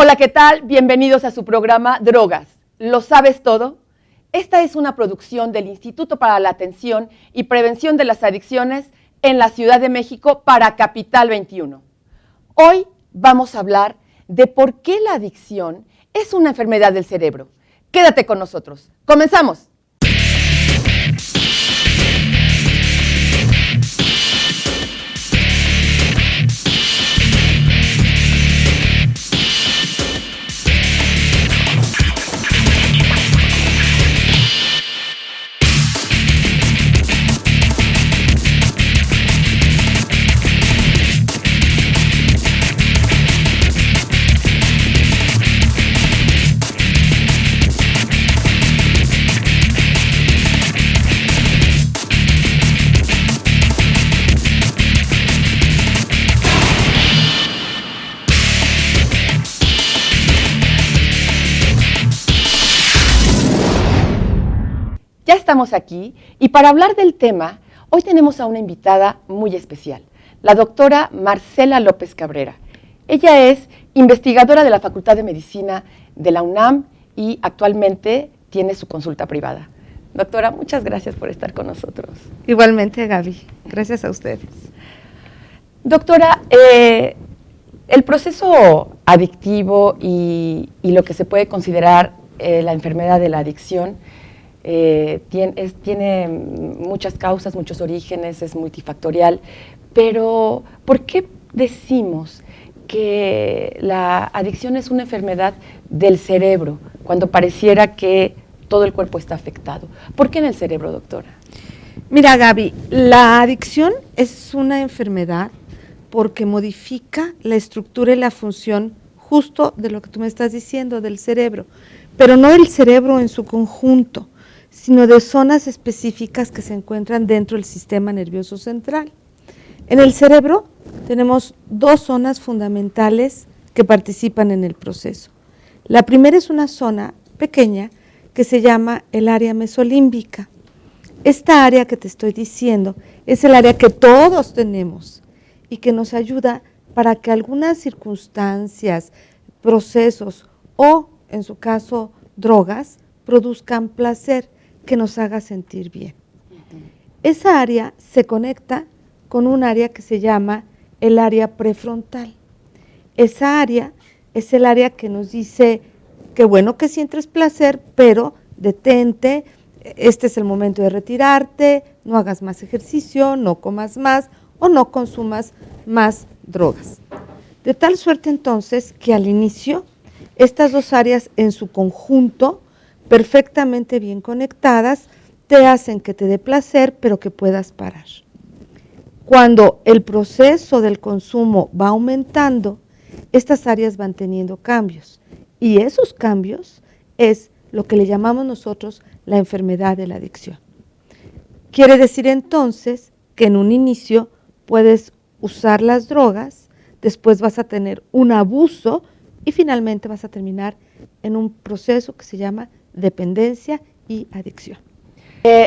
Hola, ¿qué tal? Bienvenidos a su programa Drogas. ¿Lo sabes todo? Esta es una producción del Instituto para la Atención y Prevención de las Adicciones en la Ciudad de México para Capital 21. Hoy vamos a hablar de por qué la adicción es una enfermedad del cerebro. Quédate con nosotros. ¡Comenzamos! Ya estamos aquí y para hablar del tema, hoy tenemos a una invitada muy especial, la doctora Marcela López Cabrera. Ella es investigadora de la Facultad de Medicina de la UNAM y actualmente tiene su consulta privada. Doctora, muchas gracias por estar con nosotros. Igualmente, Gaby. Gracias a ustedes. Doctora, el proceso adictivo y lo que se puede considerar la enfermedad de la adicción tiene muchas causas, muchos orígenes, es multifactorial, pero ¿por qué decimos que la adicción es una enfermedad del cerebro cuando pareciera que todo el cuerpo está afectado? ¿Por qué en el cerebro, doctora? Mira, Gaby, la adicción es una enfermedad porque modifica la estructura y la función justo de lo que tú me estás diciendo, del cerebro, pero no el cerebro en su conjunto, sino de zonas específicas que se encuentran dentro del sistema nervioso central. En el cerebro tenemos dos zonas fundamentales que participan en el proceso. La primera es una zona pequeña que se llama el área mesolímbica. Esta área que te estoy diciendo es el área que todos tenemos y que nos ayuda para que algunas circunstancias, procesos o, en su caso, drogas, produzcan placer que nos haga sentir bien. Esa área se conecta con un área que se llama el área prefrontal. Esa área es el área que nos dice que bueno que sientes placer, pero detente, este es el momento de retirarte, no hagas más ejercicio, no comas más o no consumas más drogas. De tal suerte entonces que al inicio estas dos áreas en su conjunto, perfectamente bien conectadas, te hacen que te dé placer, pero que puedas parar. Cuando el proceso del consumo va aumentando, estas áreas van teniendo cambios. Y esos cambios es lo que le llamamos nosotros la enfermedad de la adicción. Quiere decir entonces que en un inicio puedes usar las drogas, después vas a tener un abuso y finalmente vas a terminar en un proceso que se llama dependencia y adicción.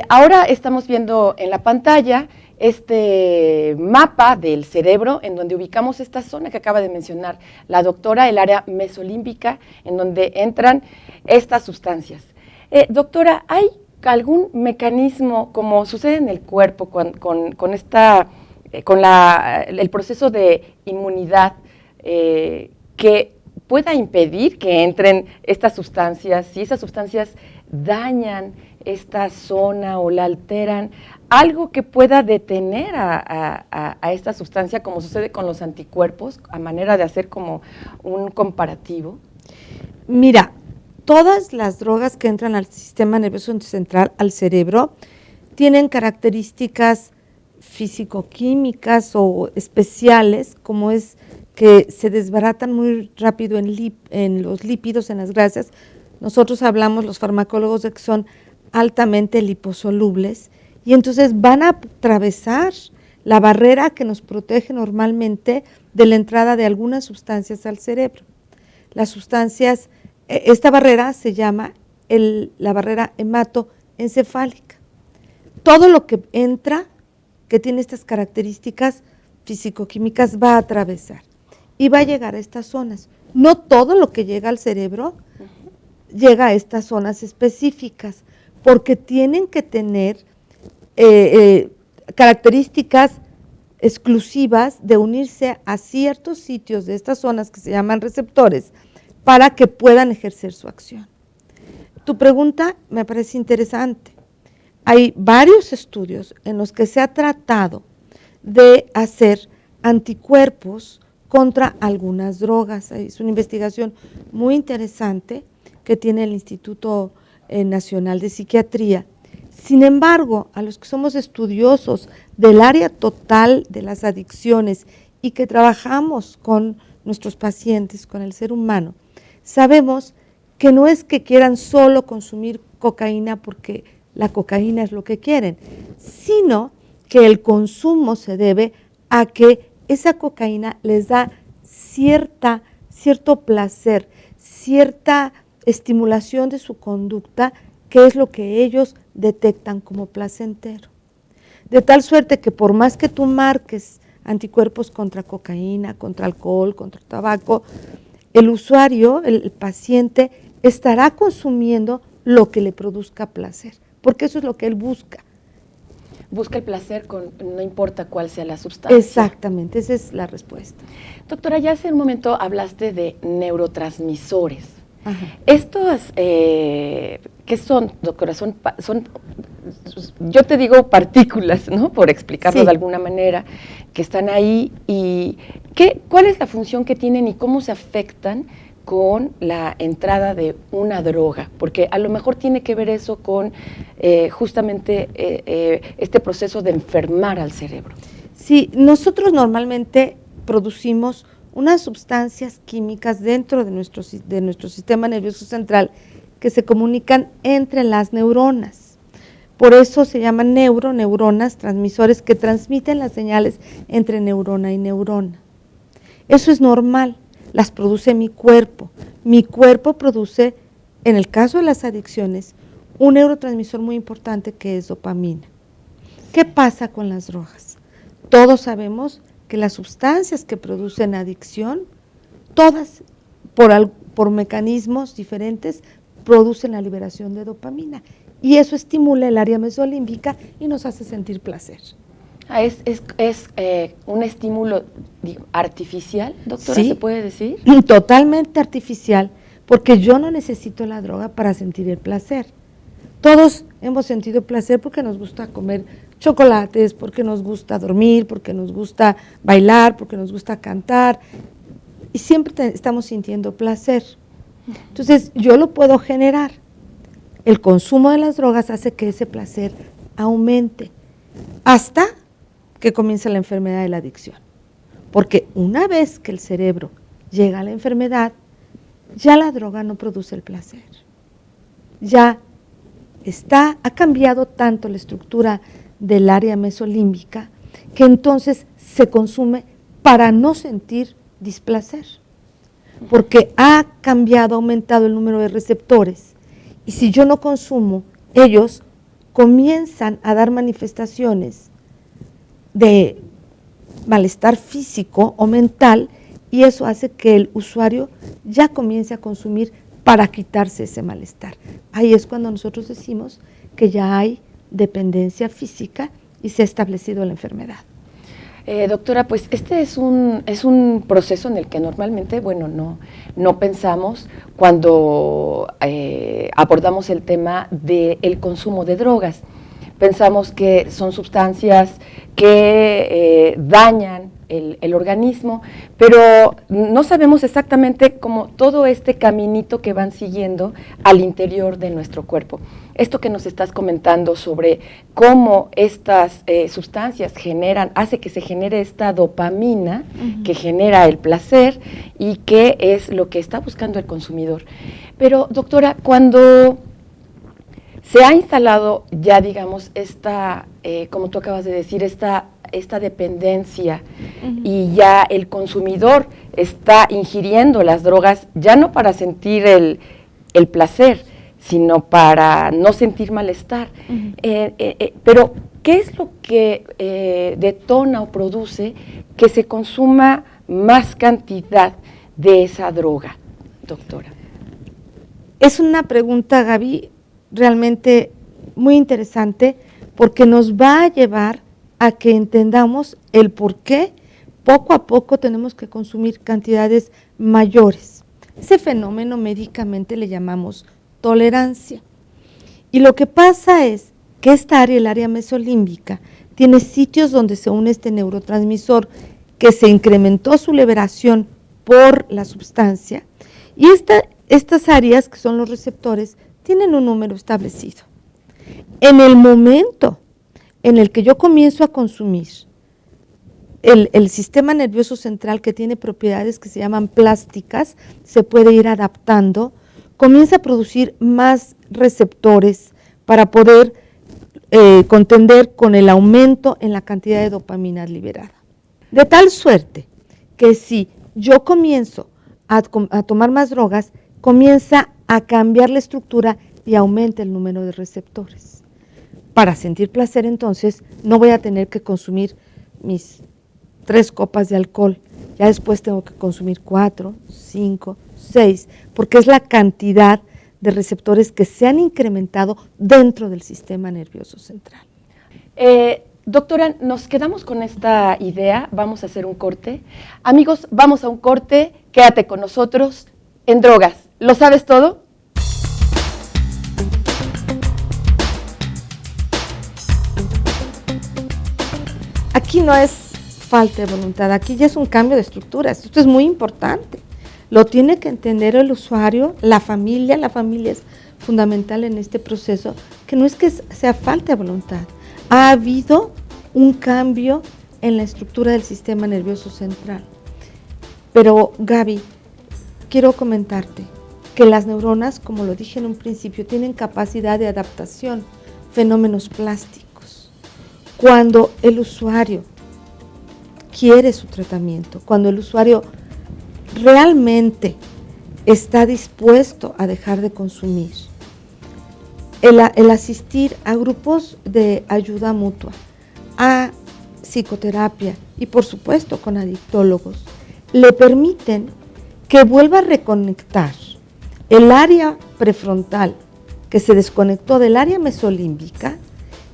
Ahora estamos viendo en la pantalla este mapa del cerebro en donde ubicamos esta zona que acaba de mencionar la doctora, el área mesolímbica, en donde entran estas sustancias. Doctora, ¿hay algún mecanismo, como sucede en el cuerpo con el proceso de inmunidad, que pueda impedir que entren estas sustancias, si esas sustancias dañan esta zona o la alteran, algo que pueda detener a esta sustancia, como sucede con los anticuerpos, a manera de hacer como un comparativo? Mira, todas las drogas que entran al sistema nervioso central, al cerebro, tienen características físico-químicas o especiales, como es que se desbaratan muy rápido en los lípidos, en las grasas. Nosotros hablamos, los farmacólogos, de que son altamente liposolubles y entonces van a atravesar la barrera que nos protege normalmente de la entrada de algunas sustancias al cerebro. Las sustancias, esta barrera se llama la barrera hematoencefálica. Todo lo que entra, que tiene estas características físico-químicas, va a atravesar y va a llegar a estas zonas. No todo lo que llega al cerebro llega a estas zonas específicas, porque tienen que tener características exclusivas de unirse a ciertos sitios de estas zonas que se llaman receptores para que puedan ejercer su acción. Tu pregunta me parece interesante. Hay varios estudios en los que se ha tratado de hacer anticuerpos contra algunas drogas. Es una investigación muy interesante que tiene el Instituto Nacional de Psiquiatría. Sin embargo, a los que somos estudiosos del área total de las adicciones y que trabajamos con nuestros pacientes, con el ser humano, sabemos que no es que quieran solo consumir cocaína porque la cocaína es lo que quieren, sino que el consumo se debe a que esa cocaína les da cierto placer, cierta estimulación de su conducta, que es lo que ellos detectan como placentero. De tal suerte que por más que tú marques anticuerpos contra cocaína, contra alcohol, contra tabaco, el usuario, el paciente, estará consumiendo lo que le produzca placer, porque eso es lo que él busca. Busca el placer no importa cuál sea la sustancia. Exactamente, esa es la respuesta. Doctora, ya hace un momento hablaste de neurotransmisores. Ajá. Estos, ¿qué son, doctora? Son, yo te digo partículas, ¿no? Por explicarlo Sí. de alguna manera, que están ahí. Y ¿cuál es la función que tienen y cómo se afectan con la entrada de una droga? Porque a lo mejor tiene que ver eso con justamente este proceso de enfermar al cerebro. Sí, nosotros normalmente producimos unas sustancias químicas dentro de nuestro sistema nervioso central que se comunican entre las neuronas. Por eso se llaman neuronas, transmisores que transmiten las señales entre neurona y neurona. Eso es normal, las produce mi cuerpo. Mi cuerpo produce, en el caso de las adicciones, un neurotransmisor muy importante que es dopamina. ¿Qué pasa con las drogas? Todos sabemos que las sustancias que producen adicción, todas por mecanismos diferentes, producen la liberación de dopamina. Y eso estimula el área mesolímbica y nos hace sentir placer. ¿Es un estímulo artificial, doctora, ¿Sí? se puede decir? Totalmente artificial, porque yo no necesito la droga para sentir el placer. Todos hemos sentido placer porque nos gusta comer chocolates, porque nos gusta dormir, porque nos gusta bailar, porque nos gusta cantar, y siempre estamos sintiendo placer. Entonces, yo lo puedo generar. El consumo de las drogas hace que ese placer aumente hasta que comienza la enfermedad de la adicción. Porque una vez que el cerebro llega a la enfermedad, ya la droga no produce el placer. Ya ha cambiado tanto la estructura del área mesolímbica que entonces se consume para no sentir displacer. Porque ha cambiado, aumentado el número de receptores. Y si yo no consumo, ellos comienzan a dar manifestaciones de malestar físico o mental, y eso hace que el usuario ya comience a consumir para quitarse ese malestar. Ahí es cuando nosotros decimos que ya hay dependencia física y se ha establecido la enfermedad. Doctora, pues este es un proceso en el que normalmente, bueno, no pensamos cuando abordamos el tema del consumo de drogas. Pensamos que son sustancias que dañan el organismo, pero no sabemos exactamente cómo todo este caminito que van siguiendo al interior de nuestro cuerpo. Esto que nos estás comentando sobre cómo estas sustancias hace que se genere esta dopamina que genera el placer y que es lo que está buscando el consumidor. Pero, doctora, cuando se ha instalado ya, digamos, como tú acabas de decir, esta dependencia y ya el consumidor está ingiriendo las drogas ya no para sentir el placer, sino para no sentir malestar. Pero, ¿qué es lo que detona o produce que se consuma más cantidad de esa droga, doctora? Es una pregunta, Gaby, realmente muy interesante porque nos va a llevar a que entendamos el por qué poco a poco tenemos que consumir cantidades mayores. Ese fenómeno médicamente le llamamos tolerancia. Y lo que pasa es que esta área, el área mesolímbica, tiene sitios donde se une este neurotransmisor que se incrementó su liberación por la sustancia y estas áreas, que son los receptores, tienen un número establecido. En el momento en el que yo comienzo a consumir el sistema nervioso central, que tiene propiedades que se llaman plásticas, se puede ir adaptando, comienza a producir más receptores para poder contender con el aumento en la cantidad de dopamina liberada. De tal suerte que si yo comienzo a tomar más drogas, comienza a cambiar la estructura y aumenta el número de receptores. Para sentir placer, entonces, no voy a tener que consumir mis 3 copas de alcohol, ya después tengo que consumir 4, 5, 6, porque es la cantidad de receptores que se han incrementado dentro del sistema nervioso central. Doctora, nos quedamos con esta idea, vamos a hacer un corte. Amigos, vamos a un corte, quédate con nosotros en Drogas. ¿Lo sabes todo? Aquí no es falta de voluntad, aquí ya es un cambio de estructuras, esto es muy importante. Lo tiene que entender el usuario, la familia es fundamental en este proceso, que no es que sea falta de voluntad, ha habido un cambio en la estructura del sistema nervioso central. Pero Gaby, quiero comentarte que las neuronas, como lo dije en un principio, tienen capacidad de adaptación, fenómenos plásticos. Cuando el usuario quiere su tratamiento, cuando el usuario realmente está dispuesto a dejar de consumir, el asistir a grupos de ayuda mutua, a psicoterapia y por supuesto con adictólogos, le permiten que vuelva a reconectar el área prefrontal que se desconectó del área mesolímbica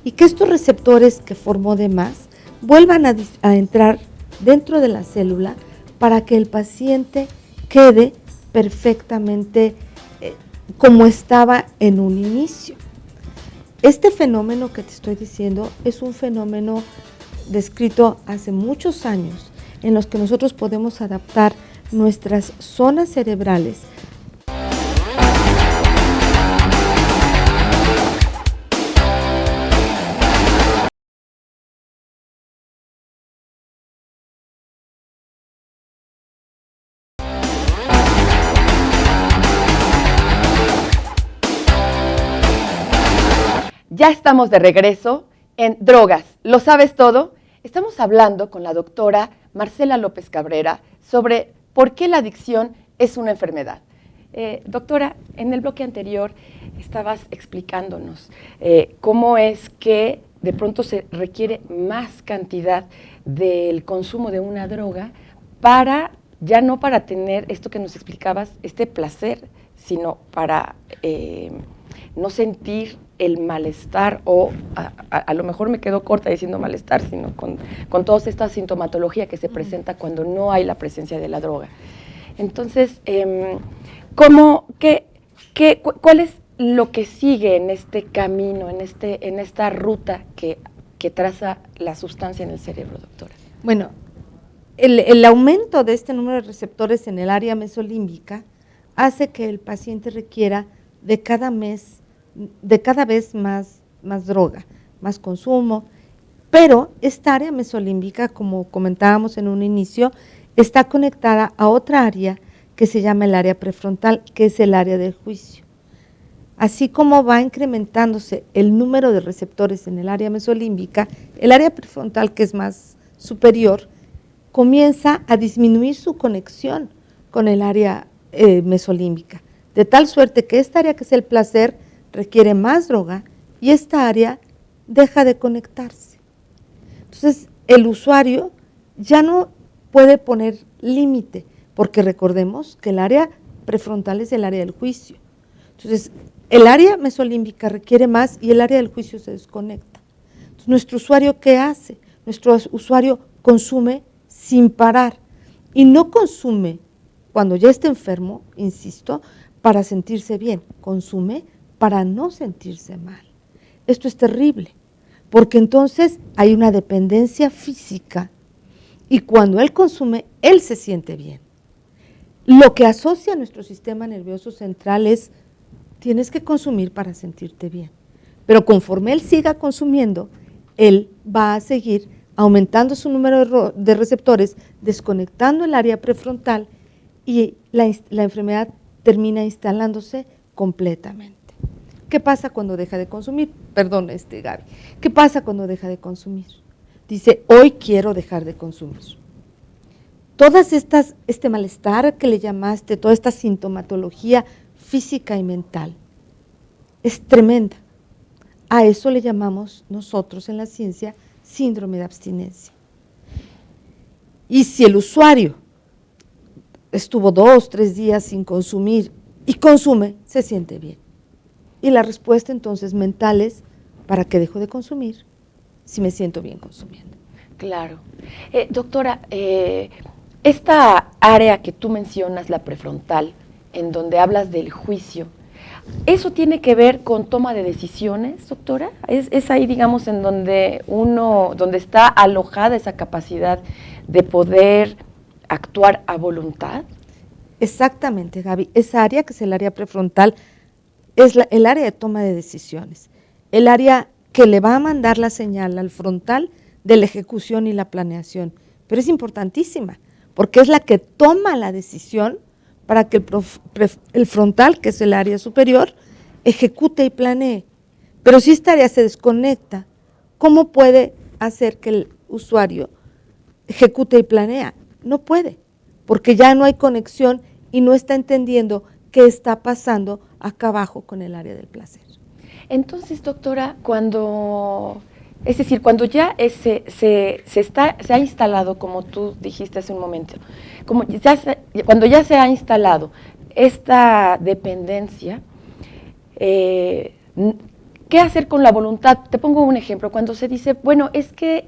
y que estos receptores que formó de más vuelvan a entrar dentro de la célula para que el paciente quede perfectamente como estaba en un inicio. Este fenómeno que te estoy diciendo es un fenómeno descrito hace muchos años en los que nosotros podemos adaptar nuestras zonas cerebrales. Ya estamos de regreso en Drogas. ¿Lo sabes todo? Estamos hablando con la doctora Marcela López Cabrera sobre por qué la adicción es una enfermedad. Doctora, en el bloque anterior estabas explicándonos cómo es que de pronto se requiere más cantidad del consumo de una droga para, ya no para tener esto que nos explicabas, este placer, sino para no sentir el malestar o a lo mejor me quedo corta diciendo malestar, sino con toda esta sintomatología que se presenta cuando no hay la presencia de la droga. Entonces, ¿cuál es lo que sigue en este camino, en esta ruta que traza la sustancia en el cerebro, doctora? Bueno, el aumento de este número de receptores en el área mesolímbica hace que el paciente requiera de cada vez más droga, más consumo, pero esta área mesolímbica, como comentábamos en un inicio, está conectada a otra área que se llama el área prefrontal, que es el área del juicio. Así como va incrementándose el número de receptores en el área mesolímbica, el área prefrontal, que es más superior, comienza a disminuir su conexión con el área mesolímbica, de tal suerte que esta área, que es el placer, requiere más droga y esta área deja de conectarse. Entonces, el usuario ya no puede poner límite, porque recordemos que el área prefrontal es el área del juicio. Entonces, el área mesolímbica requiere más y el área del juicio se desconecta. Entonces, nuestro usuario, ¿qué hace? Nuestro usuario consume sin parar y no consume cuando ya está enfermo, insisto, para sentirse bien, consume para no sentirse mal. Esto es terrible, porque entonces hay una dependencia física y cuando él consume, él se siente bien. Lo que asocia a nuestro sistema nervioso central es, tienes que consumir para sentirte bien. Pero conforme él siga consumiendo, él va a seguir aumentando su número de receptores, desconectando el área prefrontal y la enfermedad termina instalándose completamente. ¿Qué pasa cuando deja de consumir? Perdón, Gaby. ¿Qué pasa cuando deja de consumir? Dice, hoy quiero dejar de consumir. Todas este malestar que le llamaste, toda esta sintomatología física y mental, es tremenda. A eso le llamamos nosotros en la ciencia síndrome de abstinencia. Y si el usuario estuvo 2, 3 días sin consumir y consume, se siente bien. Y la respuesta entonces mental es, ¿para qué dejo de consumir si me siento bien consumiendo? Claro. Doctora, esta área que tú mencionas, la prefrontal, en donde hablas del juicio, ¿eso tiene que ver con toma de decisiones, doctora? ¿Es ahí, digamos, en donde donde está alojada esa capacidad de poder actuar a voluntad? Exactamente, Gaby. Esa área, que es el área prefrontal, es el área de toma de decisiones, el área que le va a mandar la señal al frontal de la ejecución y la planeación. Pero es importantísima, porque es la que toma la decisión para que el frontal, que es el área superior, ejecute y planee. Pero si esta área se desconecta, ¿cómo puede hacer que el usuario ejecute y planea? No puede, porque ya no hay conexión y no está entendiendo qué está pasando acá abajo con el área del placer. Entonces, doctora, cuando ya se ha instalado, como tú dijiste hace un momento, cuando ya se ha instalado esta dependencia, ¿qué hacer con la voluntad? Te pongo un ejemplo, cuando se dice, bueno, es que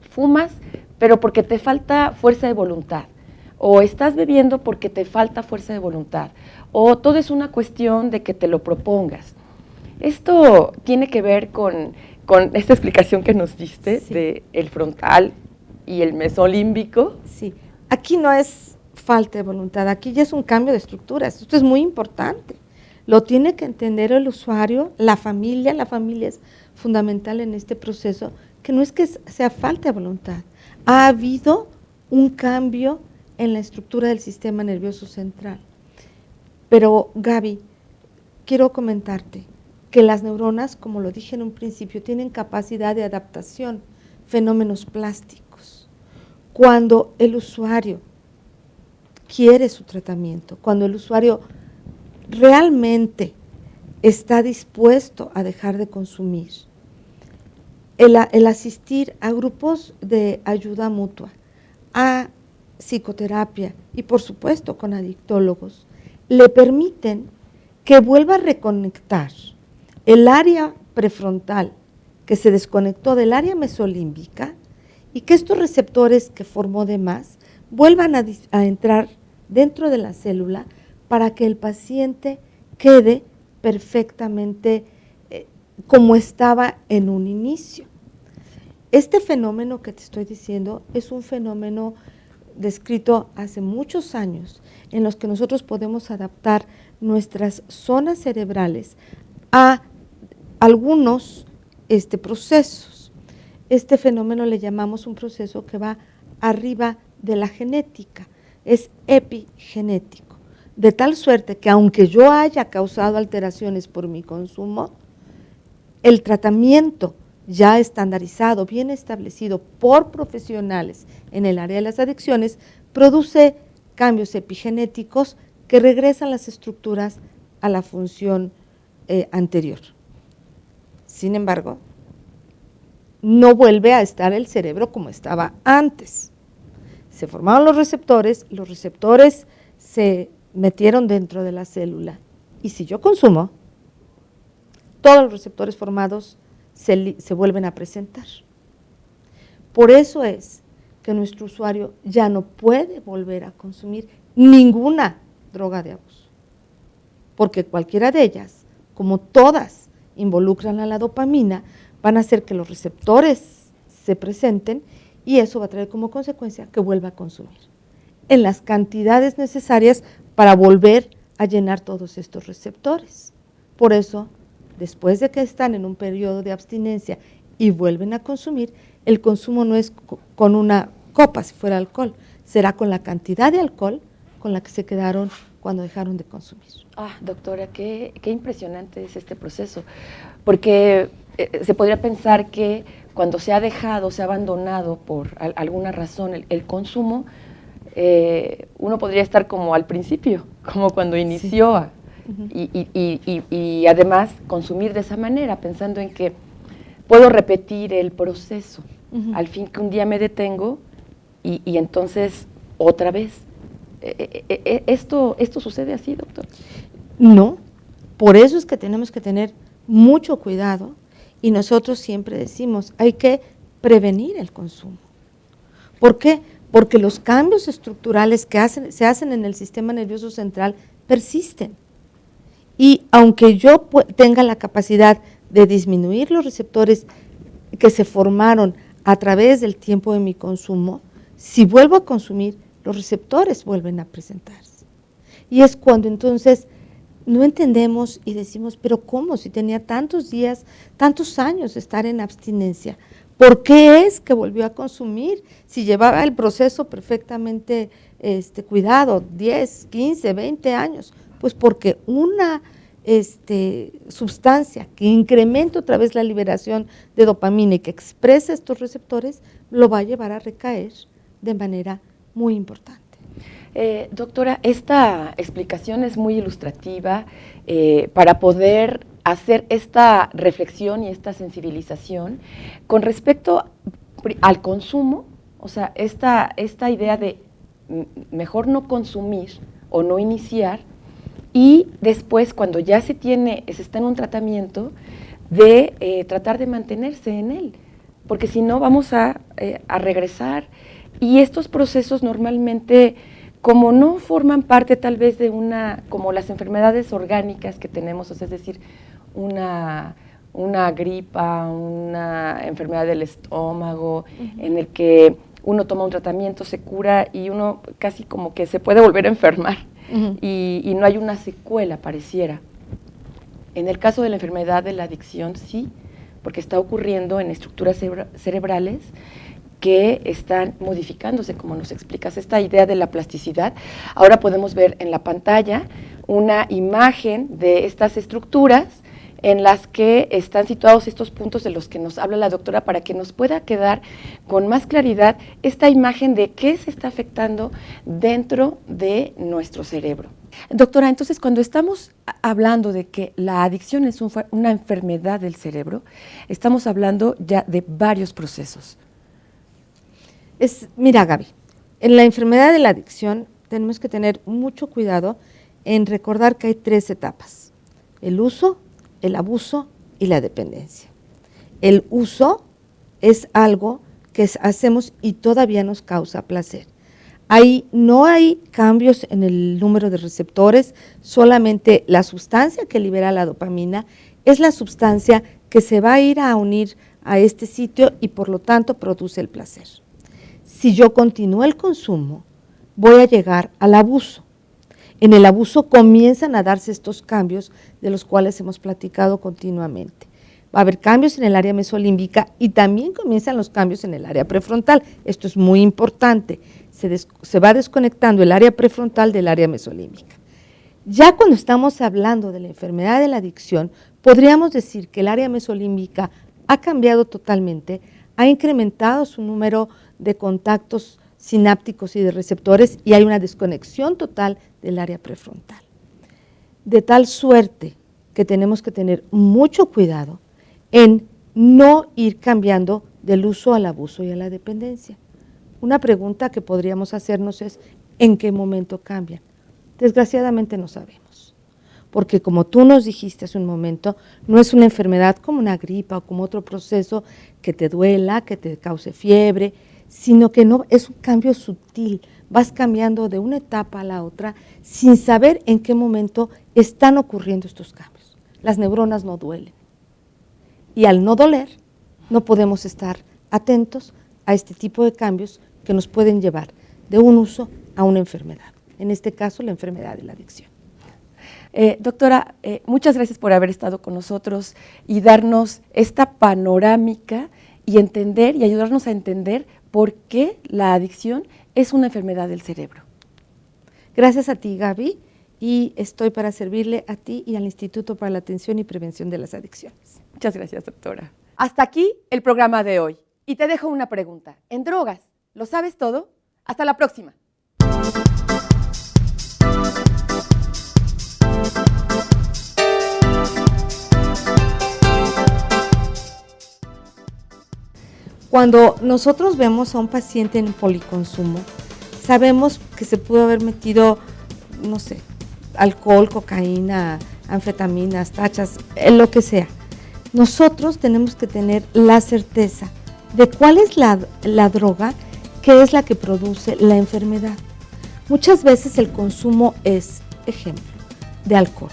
fumas, pero porque te falta fuerza de voluntad, o estás bebiendo porque te falta fuerza de voluntad, o todo es una cuestión de que te lo propongas. Esto tiene que ver con esta explicación que nos diste, sí, de el frontal y el mesolímbico. Sí, aquí no es falta de voluntad, aquí ya es un cambio de estructuras. Esto es muy importante. Lo tiene que entender el usuario, la familia es fundamental en este proceso, que no es que sea falta de voluntad. Ha habido un cambio en la estructura del sistema nervioso central. Pero, Gaby, quiero comentarte que las neuronas, como lo dije en un principio, tienen capacidad de adaptación, fenómenos plásticos. Cuando el usuario quiere su tratamiento, cuando el usuario realmente está dispuesto a dejar de consumir, el asistir a grupos de ayuda mutua, a psicoterapia y por supuesto con adictólogos, le permiten que vuelva a reconectar el área prefrontal que se desconectó del área mesolímbica y que estos receptores que formó de más vuelvan a entrar dentro de la célula para que el paciente quede perfectamente como estaba en un inicio. Este fenómeno que te estoy diciendo es un fenómeno descrito hace muchos años en los que nosotros podemos adaptar nuestras zonas cerebrales a algunos procesos. Este fenómeno le llamamos un proceso que va arriba de la genética, es epigenético, de tal suerte que aunque yo haya causado alteraciones por mi consumo, el tratamiento ya estandarizado, bien establecido por profesionales en el área de las adicciones, produce cambios epigenéticos que regresan las estructuras a la función anterior. Sin embargo, no vuelve a estar el cerebro como estaba antes. se formaron los receptores se metieron dentro de la célula. Y si yo consumo, todos los receptores formados se vuelven a presentar. Por eso es que nuestro usuario ya no puede volver a consumir ninguna droga de abuso, porque cualquiera de ellas, como todas involucran a la dopamina, van a hacer que los receptores se presenten y eso va a traer como consecuencia que vuelva a consumir en las cantidades necesarias para volver a llenar todos estos receptores. Por eso, después de que están en un periodo de abstinencia y vuelven a consumir, el consumo no es con una copa si fuera alcohol, será con la cantidad de alcohol con la que se quedaron cuando dejaron de consumir. Doctora, qué impresionante es este proceso, porque se podría pensar que cuando se ha dejado, se ha abandonado por alguna razón el consumo, uno podría estar como al principio, como cuando inició, sí. Y además consumir de esa manera, pensando en que puedo repetir el proceso, al fin que un día me detengo y entonces otra vez. ¿Esto sucede así, doctor? No, por eso es que tenemos que tener mucho cuidado y nosotros siempre decimos, hay que prevenir el consumo. ¿Por qué? Porque los cambios estructurales que se hacen en el sistema nervioso central persisten. Y aunque yo tenga la capacidad de disminuir los receptores que se formaron a través del tiempo de mi consumo, si vuelvo a consumir, los receptores vuelven a presentarse. Y es cuando entonces no entendemos y decimos, pero ¿cómo? Si tenía tantos días, tantos años de estar en abstinencia, ¿por qué es que volvió a consumir? Si llevaba el proceso perfectamente cuidado, 10, 15, 20 años, pues porque una sustancia que incrementa otra vez la liberación de dopamina y que expresa estos receptores, lo va a llevar a recaer de manera muy importante. Doctora, esta explicación es muy ilustrativa para poder hacer esta reflexión y esta sensibilización con respecto al consumo, o sea, esta idea de mejor no consumir o no iniciar, y después cuando ya se está en un tratamiento, de tratar de mantenerse en él, porque si no vamos a regresar. Y estos procesos normalmente, como no forman parte tal vez de como las enfermedades orgánicas que tenemos, o sea, es decir, una gripa, una enfermedad del estómago, en el que uno toma un tratamiento, se cura y uno casi como que se puede volver a enfermar y no hay una secuela, pareciera. En el caso de la enfermedad de la adicción, sí, porque está ocurriendo en estructuras cerebrales que están modificándose, como nos explicas, esta idea de la plasticidad. Ahora podemos ver en la pantalla una imagen de estas estructuras en las que están situados estos puntos de los que nos habla la doctora para que nos pueda quedar con más claridad esta imagen de qué se está afectando dentro de nuestro cerebro. Doctora, entonces cuando estamos hablando de que la adicción es una enfermedad del cerebro, estamos hablando ya de varios procesos. Mira, Gaby, en la enfermedad de la adicción tenemos que tener mucho cuidado en recordar que hay 3 etapas: el uso, el abuso y la dependencia. El uso es algo que hacemos y todavía nos causa placer. Ahí no hay cambios en el número de receptores, solamente la sustancia que libera la dopamina es la sustancia que se va a ir a unir a este sitio y por lo tanto produce el placer. Si yo continúo el consumo, voy a llegar al abuso. En el abuso comienzan a darse estos cambios de los cuales hemos platicado continuamente. Va a haber cambios en el área mesolímbica y también comienzan los cambios en el área prefrontal. Esto es muy importante. Se va desconectando el área prefrontal del área mesolímbica. Ya cuando estamos hablando de la enfermedad de la adicción, podríamos decir que el área mesolímbica ha cambiado totalmente, ha incrementado su número de contactos sinápticos y de receptores y hay una desconexión total del área prefrontal. De tal suerte que tenemos que tener mucho cuidado en no ir cambiando del uso al abuso y a la dependencia, Una pregunta que podríamos hacernos es, ¿en qué momento cambian? Desgraciadamente no sabemos, porque como tú nos dijiste hace un momento, no es una enfermedad como una gripa o como otro proceso que te duela, que te cause fiebre, sino que no, es un cambio sutil, vas cambiando de una etapa a la otra sin saber en qué momento están ocurriendo estos cambios. Las neuronas no duelen y al no doler no podemos estar atentos a este tipo de cambios que nos pueden llevar de un uso a una enfermedad, en este caso la enfermedad de la adicción. Doctora, muchas gracias por haber estado con nosotros y darnos esta panorámica y entender y ayudarnos a entender por qué la adicción es una enfermedad del cerebro. Gracias a ti, Gaby, y estoy para servirle a ti y al Instituto para la Atención y Prevención de las Adicciones. Muchas gracias, doctora. Hasta aquí el programa de hoy. Y te dejo una pregunta. ¿En drogas lo sabes todo? Hasta la próxima. Cuando nosotros vemos a un paciente en policonsumo, sabemos que se pudo haber metido, no sé, alcohol, cocaína, anfetaminas, tachas, lo que sea. Nosotros tenemos que tener la certeza de cuál es la droga que es la que produce la enfermedad. Muchas veces el consumo es, ejemplo, de alcohol.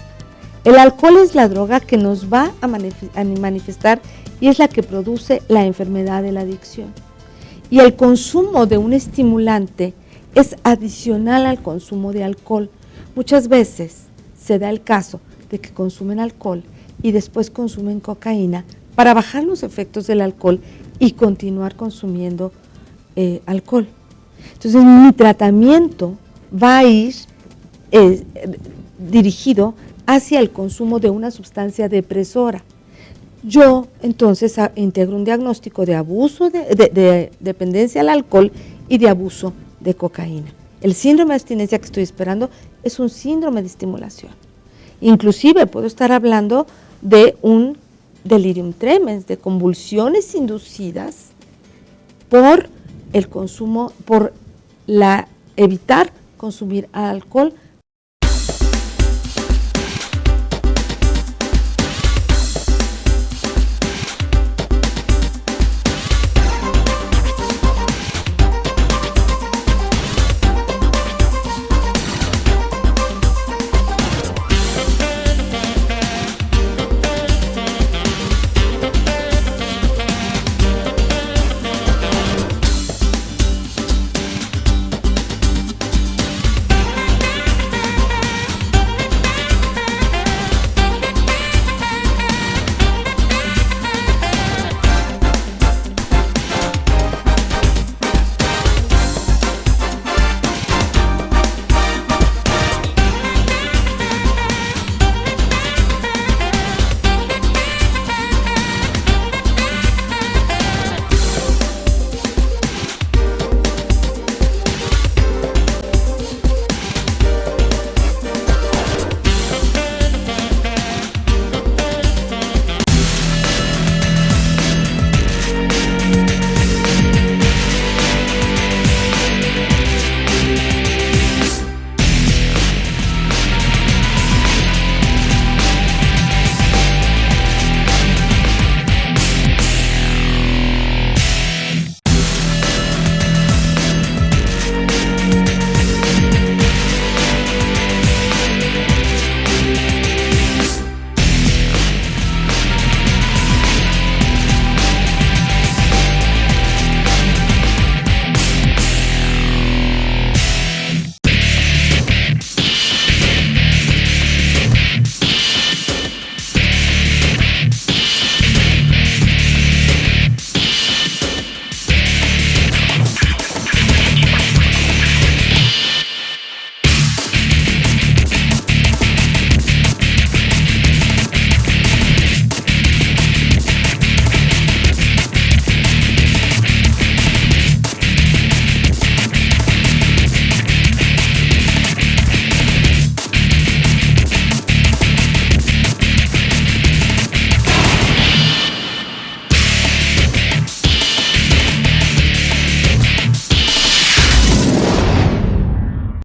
El alcohol es la droga que nos va a manifestar y es la que produce la enfermedad de la adicción. Y el consumo de un estimulante es adicional al consumo de alcohol. Muchas veces se da el caso de que consumen alcohol y después consumen cocaína para bajar los efectos del alcohol y continuar consumiendo alcohol. Entonces, mi tratamiento va a ir dirigido hacia el consumo de una sustancia depresora. Yo, entonces, integro un diagnóstico de abuso, de dependencia al alcohol y de abuso de cocaína. El síndrome de abstinencia que estoy esperando es un síndrome de estimulación. Inclusive puedo estar hablando de un delirium tremens, de convulsiones inducidas por el consumo, por evitar consumir alcohol